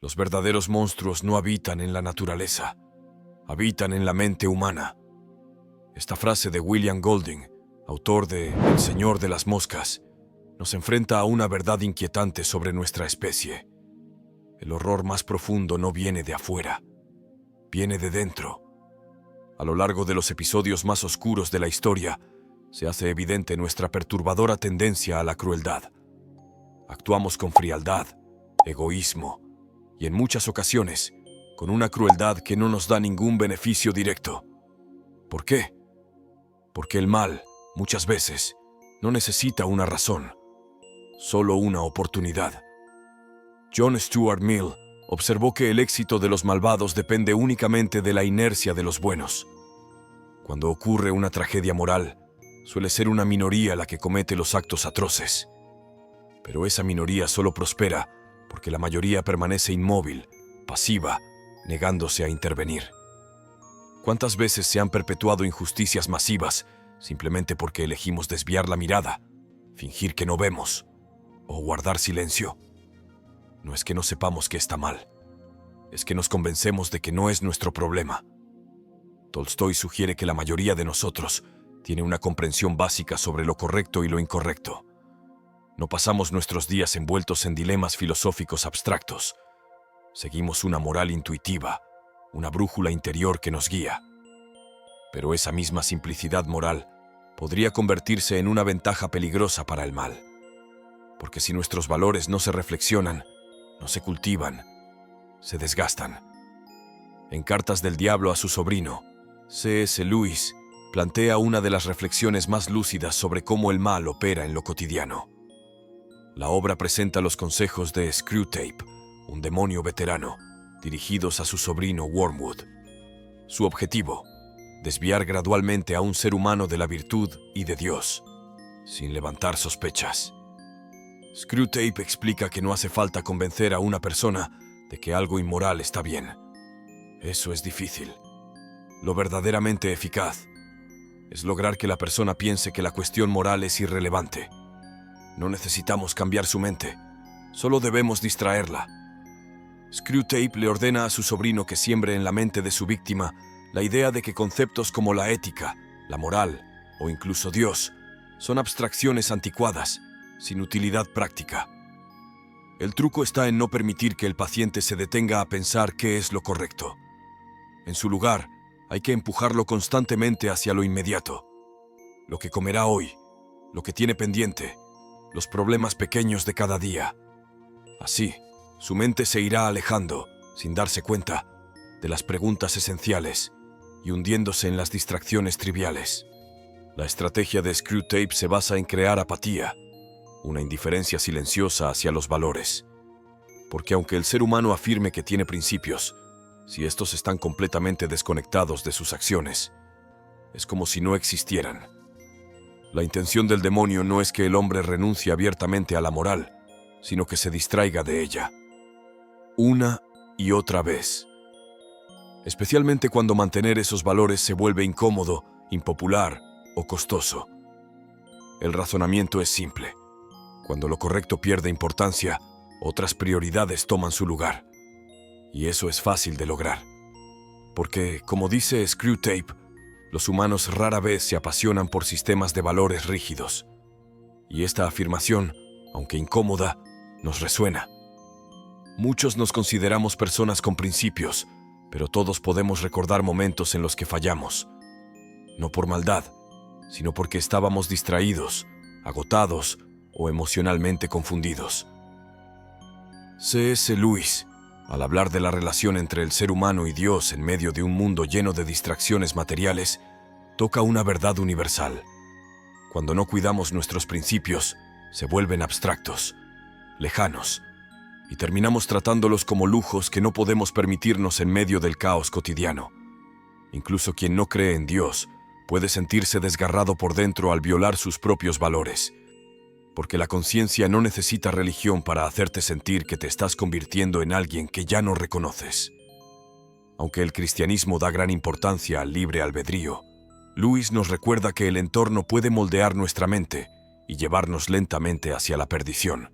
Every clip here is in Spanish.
Los verdaderos monstruos no habitan en la naturaleza, habitan en la mente humana. Esta frase de William Golding, autor de El Señor de las Moscas, nos enfrenta a una verdad inquietante sobre nuestra especie. El horror más profundo no viene de afuera, viene de dentro. A lo largo de los episodios más oscuros de la historia, se hace evidente nuestra perturbadora tendencia a la crueldad. Actuamos con frialdad, egoísmo y en muchas ocasiones con una crueldad que no nos da ningún beneficio directo. ¿Por qué? Porque el mal, muchas veces, no necesita una razón, solo una oportunidad. John Stuart Mill observó que el éxito de los malvados depende únicamente de la inercia de los buenos. Cuando ocurre una tragedia moral, suele ser una minoría la que comete los actos atroces. Pero esa minoría solo prospera porque la mayoría permanece inmóvil, pasiva, negándose a intervenir. ¿Cuántas veces se han perpetuado injusticias masivas simplemente porque elegimos desviar la mirada, fingir que no vemos o guardar silencio? No es que no sepamos que está mal, es que nos convencemos de que no es nuestro problema. Tolstói sugiere que la mayoría de nosotros tiene una comprensión básica sobre lo correcto y lo incorrecto. No pasamos nuestros días envueltos en dilemas filosóficos abstractos. Seguimos una moral intuitiva, una brújula interior que nos guía. Pero esa misma simplicidad moral podría convertirse en una ventaja peligrosa para el mal. Porque si nuestros valores no se reflexionan, no se cultivan, se desgastan. En Cartas del Diablo a su sobrino, C.S. Lewis plantea una de las reflexiones más lúcidas sobre cómo el mal opera en lo cotidiano. La obra presenta los consejos de Screwtape, un demonio veterano, dirigidos a su sobrino Wormwood. Su objetivo: desviar gradualmente a un ser humano de la virtud y de Dios, sin levantar sospechas. Screwtape explica que no hace falta convencer a una persona de que algo inmoral está bien. Eso es difícil. Lo verdaderamente eficaz es lograr que la persona piense que la cuestión moral es irrelevante. No necesitamos cambiar su mente, solo debemos distraerla. Screwtape le ordena a su sobrino que siembre en la mente de su víctima la idea de que conceptos como la ética, la moral o incluso Dios son abstracciones anticuadas, sin utilidad práctica. El truco está en no permitir que el paciente se detenga a pensar qué es lo correcto. En su lugar, hay que empujarlo constantemente hacia lo inmediato. Lo que comerá hoy, lo que tiene pendiente, los problemas pequeños de cada día. Así, su mente se irá alejando, sin darse cuenta, de las preguntas esenciales y hundiéndose en las distracciones triviales. La estrategia de Screwtape se basa en crear apatía, una indiferencia silenciosa hacia los valores. Porque aunque el ser humano afirme que tiene principios, si estos están completamente desconectados de sus acciones, es como si no existieran. La intención del demonio no es que el hombre renuncie abiertamente a la moral, sino que se distraiga de ella, una y otra vez. Especialmente cuando mantener esos valores se vuelve incómodo, impopular o costoso. El razonamiento es simple. Cuando lo correcto pierde importancia, otras prioridades toman su lugar. Y eso es fácil de lograr. Porque, como dice Screwtape, los humanos rara vez se apasionan por sistemas de valores rígidos. Y esta afirmación, aunque incómoda, nos resuena. Muchos nos consideramos personas con principios, pero todos podemos recordar momentos en los que fallamos. No por maldad, sino porque estábamos distraídos, agotados o emocionalmente confundidos. C.S. Lewis, al hablar de la relación entre el ser humano y Dios en medio de un mundo lleno de distracciones materiales, toca una verdad universal. Cuando no cuidamos nuestros principios, se vuelven abstractos, lejanos, y terminamos tratándolos como lujos que no podemos permitirnos en medio del caos cotidiano. Incluso quien no cree en Dios puede sentirse desgarrado por dentro al violar sus propios valores, porque la conciencia no necesita religión para hacerte sentir que te estás convirtiendo en alguien que ya no reconoces. Aunque el cristianismo da gran importancia al libre albedrío, Lewis nos recuerda que el entorno puede moldear nuestra mente y llevarnos lentamente hacia la perdición.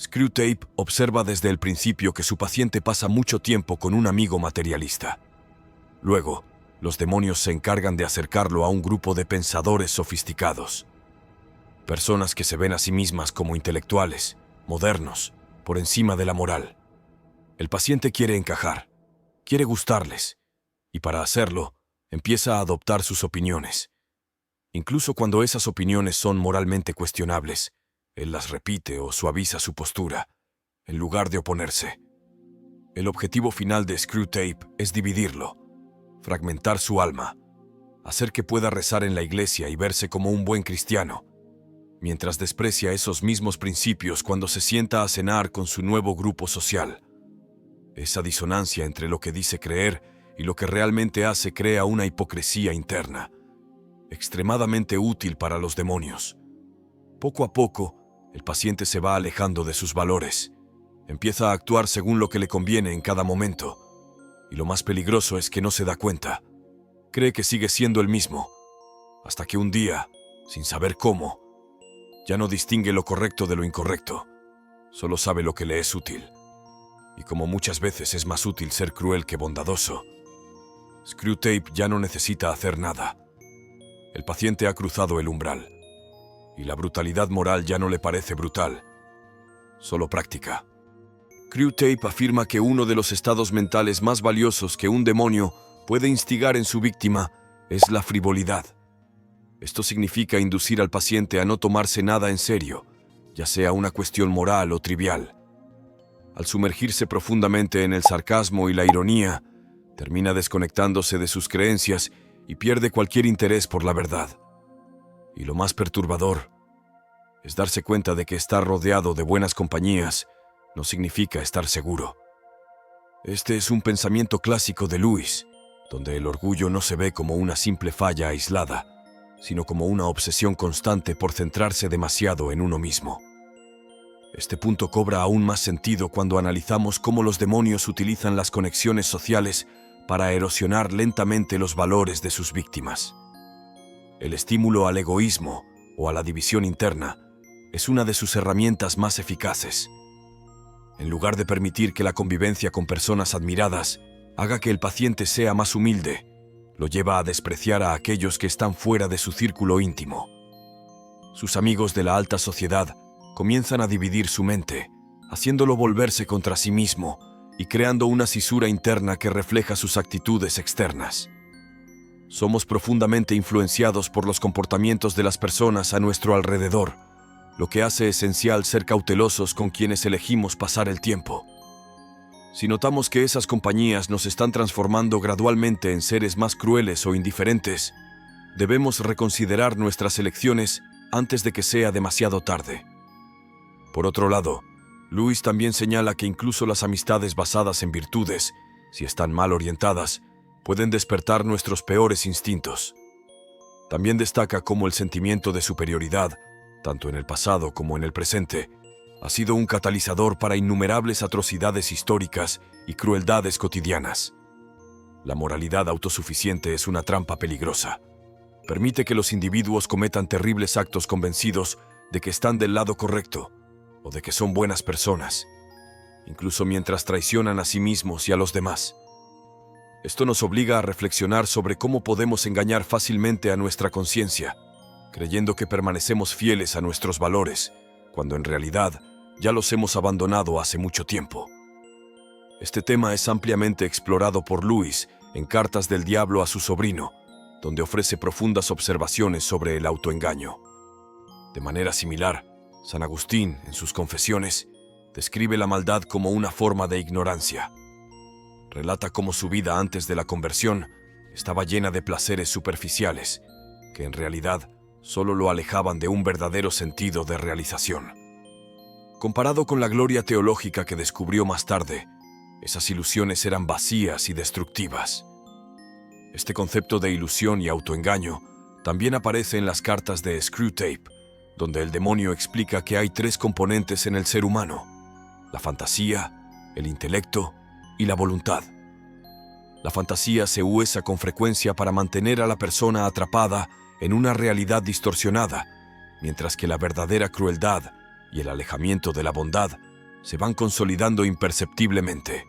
Screwtape observa desde el principio que su paciente pasa mucho tiempo con un amigo materialista. Luego, los demonios se encargan de acercarlo a un grupo de pensadores sofisticados. Personas que se ven a sí mismas como intelectuales, modernos, por encima de la moral. El paciente quiere encajar, quiere gustarles, y para hacerlo, empieza a adoptar sus opiniones. Incluso cuando esas opiniones son moralmente cuestionables, él las repite o suaviza su postura, en lugar de oponerse. El objetivo final de Screwtape es dividirlo, fragmentar su alma, hacer que pueda rezar en la iglesia y verse como un buen cristiano, mientras desprecia esos mismos principios cuando se sienta a cenar con su nuevo grupo social. Esa disonancia entre lo que dice creer y lo que realmente hace crea una hipocresía interna, extremadamente útil para los demonios. Poco a poco, el paciente se va alejando de sus valores, empieza a actuar según lo que le conviene en cada momento, y lo más peligroso es que no se da cuenta. Cree que sigue siendo el mismo, hasta que un día, sin saber cómo, ya no distingue lo correcto de lo incorrecto, solo sabe lo que le es útil. Y como muchas veces es más útil ser cruel que bondadoso, Screwtape ya no necesita hacer nada. El paciente ha cruzado el umbral, y la brutalidad moral ya no le parece brutal, solo práctica. Screwtape afirma que uno de los estados mentales más valiosos que un demonio puede instigar en su víctima es la frivolidad. Esto significa inducir al paciente a no tomarse nada en serio, ya sea una cuestión moral o trivial. Al sumergirse profundamente en el sarcasmo y la ironía, termina desconectándose de sus creencias y pierde cualquier interés por la verdad. Y lo más perturbador es darse cuenta de que estar rodeado de buenas compañías no significa estar seguro. Este es un pensamiento clásico de Lewis, donde el orgullo no se ve como una simple falla aislada, sino como una obsesión constante por centrarse demasiado en uno mismo. Este punto cobra aún más sentido cuando analizamos cómo los demonios utilizan las conexiones sociales para erosionar lentamente los valores de sus víctimas. El estímulo al egoísmo o a la división interna es una de sus herramientas más eficaces. En lugar de permitir que la convivencia con personas admiradas haga que el paciente sea más humilde, lo lleva a despreciar a aquellos que están fuera de su círculo íntimo. Sus amigos de la alta sociedad comienzan a dividir su mente, haciéndolo volverse contra sí mismo y creando una cisura interna que refleja sus actitudes externas. Somos profundamente influenciados por los comportamientos de las personas a nuestro alrededor, lo que hace esencial ser cautelosos con quienes elegimos pasar el tiempo. Si notamos que esas compañías nos están transformando gradualmente en seres más crueles o indiferentes, debemos reconsiderar nuestras elecciones antes de que sea demasiado tarde. Por otro lado, Lewis también señala que incluso las amistades basadas en virtudes, si están mal orientadas, pueden despertar nuestros peores instintos. También destaca cómo el sentimiento de superioridad, tanto en el pasado como en el presente, ha sido un catalizador para innumerables atrocidades históricas y crueldades cotidianas. La moralidad autosuficiente es una trampa peligrosa. Permite que los individuos cometan terribles actos convencidos de que están del lado correcto o de que son buenas personas, incluso mientras traicionan a sí mismos y a los demás. Esto nos obliga a reflexionar sobre cómo podemos engañar fácilmente a nuestra conciencia, creyendo que permanecemos fieles a nuestros valores, cuando en realidad ya los hemos abandonado hace mucho tiempo. Este tema es ampliamente explorado por Lewis en Cartas del Diablo a su sobrino, donde ofrece profundas observaciones sobre el autoengaño. De manera similar, San Agustín, en sus Confesiones, describe la maldad como una forma de ignorancia. Relata cómo su vida antes de la conversión estaba llena de placeres superficiales, que en realidad solo lo alejaban de un verdadero sentido de realización. Comparado con la gloria teológica que descubrió más tarde, esas ilusiones eran vacías y destructivas. Este concepto de ilusión y autoengaño también aparece en las cartas de Screwtape, donde el demonio explica que hay tres componentes en el ser humano: la fantasía, el intelecto y la voluntad. La fantasía se usa con frecuencia para mantener a la persona atrapada en una realidad distorsionada, mientras que la verdadera crueldad y el alejamiento de la bondad se van consolidando imperceptiblemente.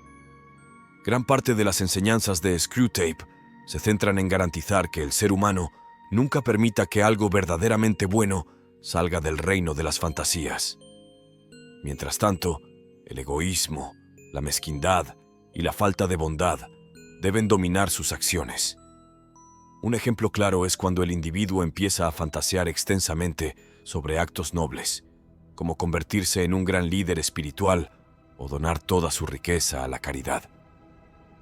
Gran parte de las enseñanzas de Screwtape se centran en garantizar que el ser humano nunca permita que algo verdaderamente bueno salga del reino de las fantasías. Mientras tanto, el egoísmo, la mezquindad y la falta de bondad deben dominar sus acciones. Un ejemplo claro es cuando el individuo empieza a fantasear extensamente sobre actos nobles, como convertirse en un gran líder espiritual o donar toda su riqueza a la caridad,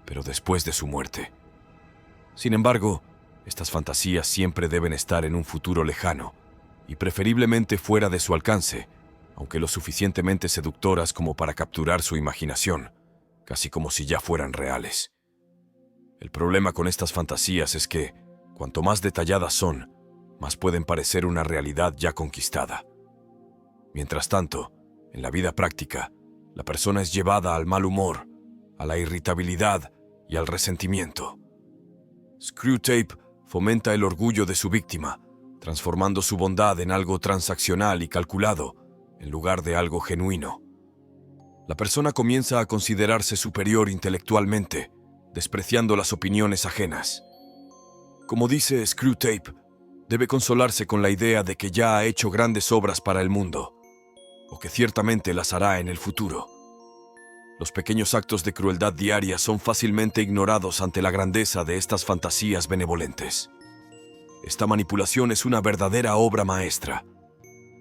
pero después de su muerte. Sin embargo, estas fantasías siempre deben estar en un futuro lejano y preferiblemente fuera de su alcance, aunque lo suficientemente seductoras como para capturar su imaginación, casi como si ya fueran reales. El problema con estas fantasías es que, cuanto más detalladas son, más pueden parecer una realidad ya conquistada. Mientras tanto, en la vida práctica, la persona es llevada al mal humor, a la irritabilidad y al resentimiento. Screwtape fomenta el orgullo de su víctima, transformando su bondad en algo transaccional y calculado, en lugar de algo genuino. La persona comienza a considerarse superior intelectualmente, despreciando las opiniones ajenas. Como dice Screwtape, debe consolarse con la idea de que ya ha hecho grandes obras para el mundo, o que ciertamente las hará en el futuro. Los pequeños actos de crueldad diaria son fácilmente ignorados ante la grandeza de estas fantasías benevolentes. Esta manipulación es una verdadera obra maestra,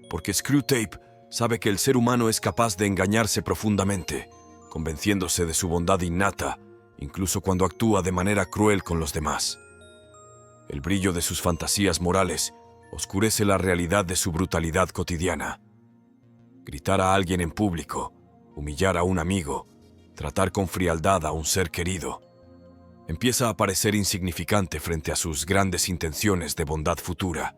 porque Screwtape sabe que el ser humano es capaz de engañarse profundamente, convenciéndose de su bondad innata, incluso cuando actúa de manera cruel con los demás. El brillo de sus fantasías morales oscurece la realidad de su brutalidad cotidiana. Gritar a alguien en público, humillar a un amigo, tratar con frialdad a un ser querido, empieza a parecer insignificante frente a sus grandes intenciones de bondad futura.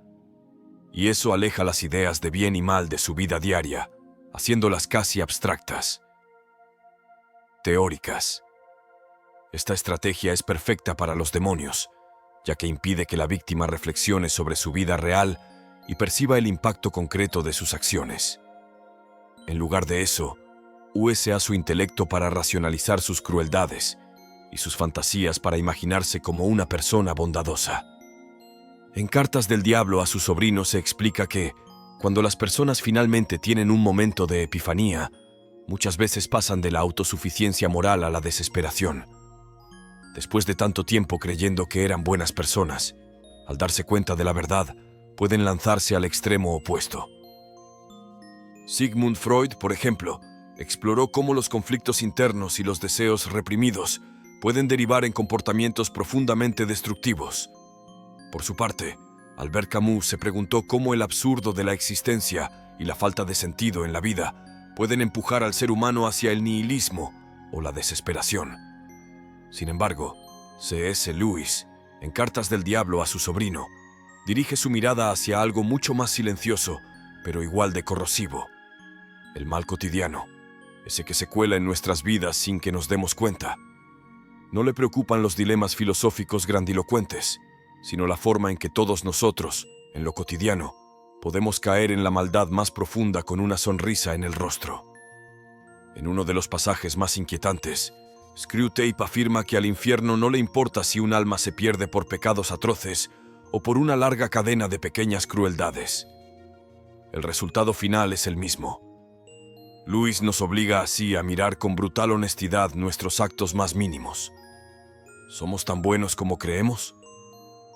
Y eso aleja las ideas de bien y mal de su vida diaria, haciéndolas casi abstractas, teóricas. Esta estrategia es perfecta para los demonios, ya que impide que la víctima reflexione sobre su vida real y perciba el impacto concreto de sus acciones. En lugar de eso, usa su intelecto para racionalizar sus crueldades y sus fantasías para imaginarse como una persona bondadosa. En Cartas del Diablo a su sobrino se explica que, cuando las personas finalmente tienen un momento de epifanía, muchas veces pasan de la autosuficiencia moral a la desesperación. Después de tanto tiempo creyendo que eran buenas personas, al darse cuenta de la verdad, pueden lanzarse al extremo opuesto. Sigmund Freud, por ejemplo, exploró cómo los conflictos internos y los deseos reprimidos pueden derivar en comportamientos profundamente destructivos. Por su parte, Albert Camus se preguntó cómo el absurdo de la existencia y la falta de sentido en la vida pueden empujar al ser humano hacia el nihilismo o la desesperación. Sin embargo, C.S. Lewis, en Cartas del Diablo a su sobrino, dirige su mirada hacia algo mucho más silencioso, pero igual de corrosivo: el mal cotidiano, ese que se cuela en nuestras vidas sin que nos demos cuenta. No le preocupan los dilemas filosóficos grandilocuentes, sino la forma en que todos nosotros, en lo cotidiano, podemos caer en la maldad más profunda con una sonrisa en el rostro. En uno de los pasajes más inquietantes, Screwtape afirma que al infierno no le importa si un alma se pierde por pecados atroces o por una larga cadena de pequeñas crueldades. El resultado final es el mismo. Lewis nos obliga así a mirar con brutal honestidad nuestros actos más mínimos. ¿Somos tan buenos como creemos?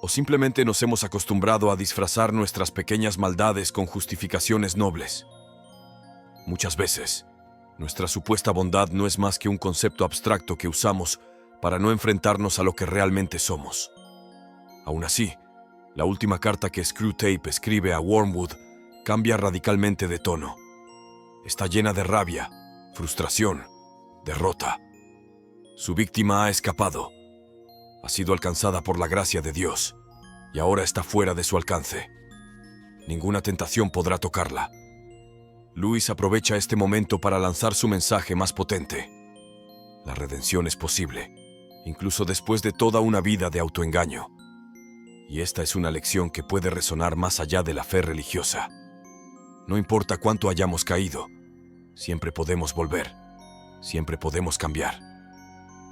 ¿O simplemente nos hemos acostumbrado a disfrazar nuestras pequeñas maldades con justificaciones nobles? Muchas veces, nuestra supuesta bondad no es más que un concepto abstracto que usamos para no enfrentarnos a lo que realmente somos. Aún así, la última carta que Screwtape escribe a Wormwood cambia radicalmente de tono. Está llena de rabia, frustración, derrota. Su víctima ha escapado. Ha sido alcanzada por la gracia de Dios y ahora está fuera de su alcance. Ninguna tentación podrá tocarla. Lewis aprovecha este momento para lanzar su mensaje más potente. La redención es posible, incluso después de toda una vida de autoengaño. Y esta es una lección que puede resonar más allá de la fe religiosa. No importa cuánto hayamos caído, Siempre podemos volver. Siempre podemos cambiar.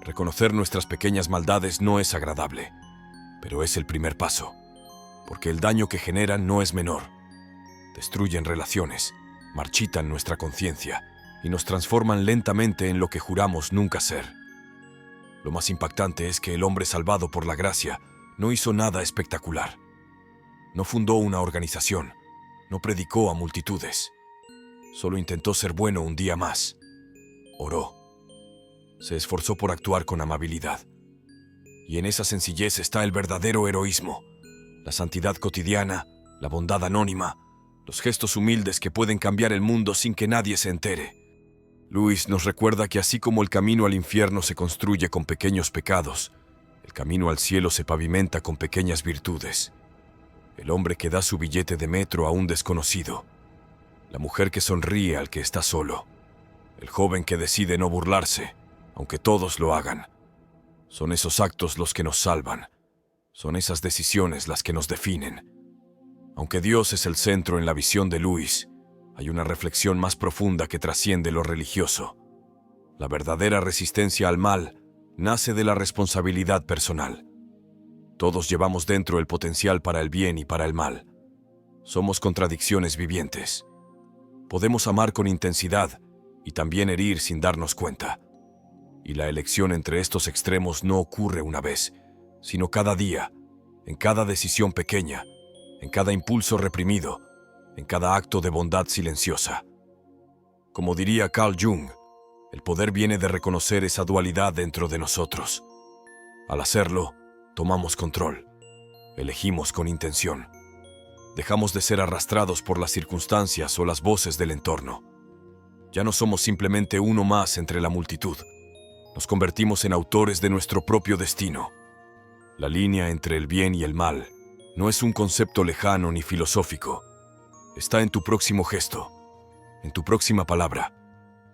Reconocer nuestras pequeñas maldades no es agradable, pero es el primer paso, porque el daño que generan no es menor. Destruyen relaciones, marchitan nuestra conciencia y nos transforman lentamente en lo que juramos nunca ser. Lo más impactante es que el hombre salvado por la gracia no hizo nada espectacular. No fundó una organización, no predicó a multitudes. Solo intentó ser bueno un día más. Oró. Se esforzó por actuar con amabilidad. Y en esa sencillez está el verdadero heroísmo, la santidad cotidiana, la bondad anónima, los gestos humildes que pueden cambiar el mundo sin que nadie se entere. Lewis nos recuerda que así como el camino al infierno se construye con pequeños pecados, el camino al cielo se pavimenta con pequeñas virtudes. El hombre que da su billete de metro a un desconocido, la mujer que sonríe al que está solo, el joven que decide no burlarse, aunque todos lo hagan. Son esos actos los que nos salvan, son esas decisiones las que nos definen. Aunque Dios es el centro en la visión de Lewis, hay una reflexión más profunda que trasciende lo religioso. La verdadera resistencia al mal nace de la responsabilidad personal. Todos llevamos dentro el potencial para el bien y para el mal. Somos contradicciones vivientes. Podemos amar con intensidad y también herir sin darnos cuenta. Y la elección entre estos extremos no ocurre una vez, sino cada día, en cada decisión pequeña, en cada impulso reprimido, en cada acto de bondad silenciosa. Como diría Carl Jung, el poder viene de reconocer esa dualidad dentro de nosotros. Al hacerlo, tomamos control, elegimos con intención. Dejamos de ser arrastrados por las circunstancias o las voces del entorno. Ya no somos simplemente uno más entre la multitud. Nos convertimos en autores de nuestro propio destino. La línea entre el bien y el mal no es un concepto lejano ni filosófico. Está en tu próximo gesto, en tu próxima palabra,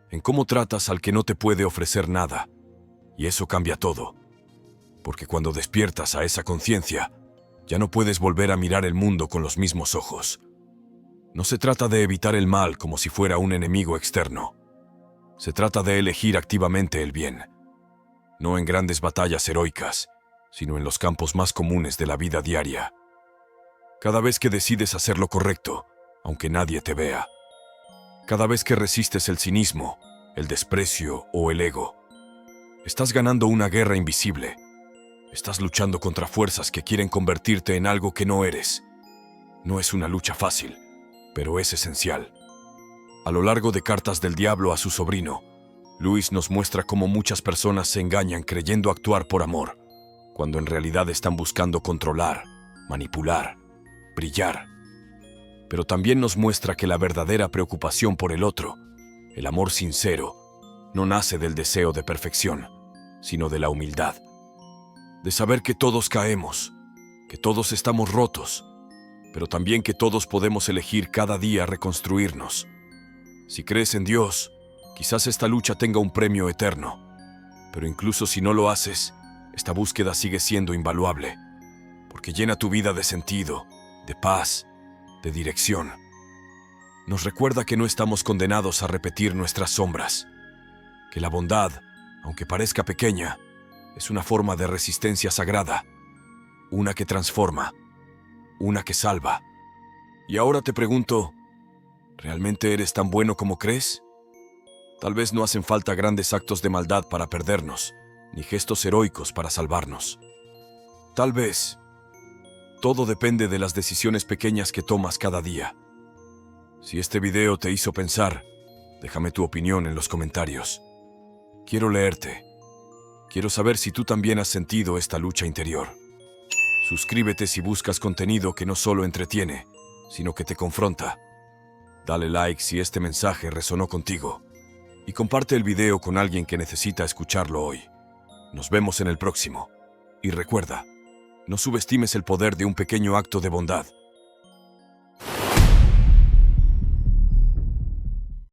en cómo tratas al que no te puede ofrecer nada. Y eso cambia todo. Porque cuando despiertas a esa conciencia, ya no puedes volver a mirar el mundo con los mismos ojos. No se trata de evitar el mal como si fuera un enemigo externo. Se trata de elegir activamente el bien. No en grandes batallas heroicas, sino en los campos más comunes de la vida diaria. Cada vez que decides hacer lo correcto, aunque nadie te vea. Cada vez que resistes el cinismo, el desprecio o el ego. Estás ganando una guerra invisible. Estás luchando contra fuerzas que quieren convertirte en algo que no eres. No es una lucha fácil, pero es esencial. A lo largo de Cartas del Diablo a su sobrino, Lewis nos muestra cómo muchas personas se engañan creyendo actuar por amor, cuando en realidad están buscando controlar, manipular, brillar. Pero también nos muestra que la verdadera preocupación por el otro, el amor sincero, no nace del deseo de perfección, sino de la humildad. De saber que todos caemos, que todos estamos rotos, pero también que todos podemos elegir cada día reconstruirnos. Si crees en Dios, quizás esta lucha tenga un premio eterno, pero incluso si no lo haces, esta búsqueda sigue siendo invaluable, porque llena tu vida de sentido, de paz, de dirección. Nos recuerda que no estamos condenados a repetir nuestras sombras, que la bondad, aunque parezca pequeña, es una forma de resistencia sagrada, una que transforma, una que salva. Y ahora te pregunto, ¿realmente eres tan bueno como crees? Tal vez no hacen falta grandes actos de maldad para perdernos, ni gestos heroicos para salvarnos. Tal vez todo depende de las decisiones pequeñas que tomas cada día. Si este video te hizo pensar, déjame tu opinión en los comentarios. Quiero leerte. Quiero saber si tú también has sentido esta lucha interior. Suscríbete si buscas contenido que no solo entretiene, sino que te confronta. Dale like si este mensaje resonó contigo. Y comparte el video con alguien que necesita escucharlo hoy. Nos vemos en el próximo. Y recuerda, no subestimes el poder de un pequeño acto de bondad.